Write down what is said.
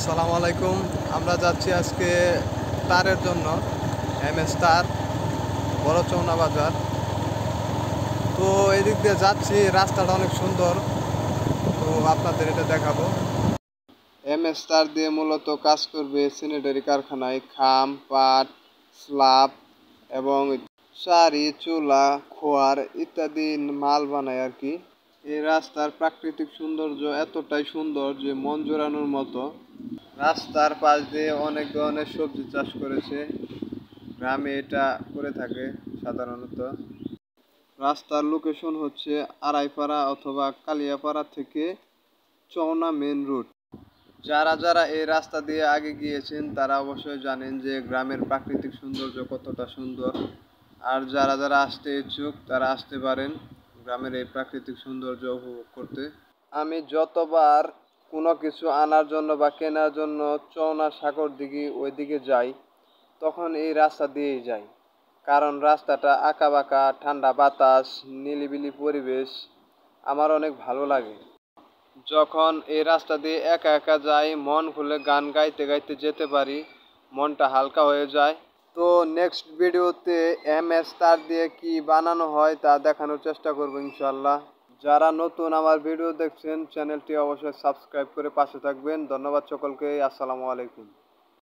আসসালামু আলাইকুম। আমরা যাচ্ছি আজকে তারের জন্য MS তার বড় চৌনা বাজার। তো এদিক দিয়ে যাচ্ছি, রাস্তাটা অনেক সুন্দর, তো আপনাদের এটা দেখাবো। MS তার দিয়ে মূলত কাজ করবে স্যানিটারি কারখানায় খাম, পাট, স্ল্যাব এবং শাড়ি, চুলা, খোয়ার ইত্যাদি মাল বানায় আর কি। এই রাস্তার প্রাকৃতিক সৌন্দর্য এতটাই সুন্দর যে মন জোড়ানোর মতো। রাস্তার পাশ দিয়ে অনেক ধরনের সবজি চাষ করেছে, গ্রামে এটা করে থাকে সাধারণত। রাস্তার লোকেশন হচ্ছে আড়াইপাড়া অথবা কালিয়াপাড়া থেকে চৌনা মেন রুট। যারা যারা এই রাস্তা দিয়ে আগে গিয়েছেন তারা অবশ্যই জানেন যে গ্রামের প্রাকৃতিক সৌন্দর্য কতটা সুন্দর। আর যারা যারা আসতে ইচ্ছুক তারা আসতে পারেন গ্রামের এই প্রাকৃতিক সৌন্দর্য উপভোগ করতে। আমি যতবার কোনো কিছু আনার জন্য বা কেনার জন্য চৌনা সাগর দিঘি ওইদিকে যাই, তখন এই রাস্তা দিয়েই যাই। কারণ রাস্তাটা আঁকাবাঁকা, ঠান্ডা বাতাস, নিরিবিলি পরিবেশ আমার অনেক ভালো লাগে। যখন এই রাস্তা দিয়ে একা একা যাই, মন খুলে গান গাইতে গাইতে যেতে পারি, মনটা হালকা হয়ে যায়। তো নেক্সট ভিডিওতে MS তার দিয়ে কি বানানো হয় তা দেখানোর চেষ্টা করবো ইনশাল্লাহ। যারা নতুন আমার ভিডিও দেখছেন চ্যানেলটি অবশ্যই সাবস্ক্রাইব করে পাশে থাকবেন। ধন্যবাদ সকলকে। আসসালামু আলাইকুম।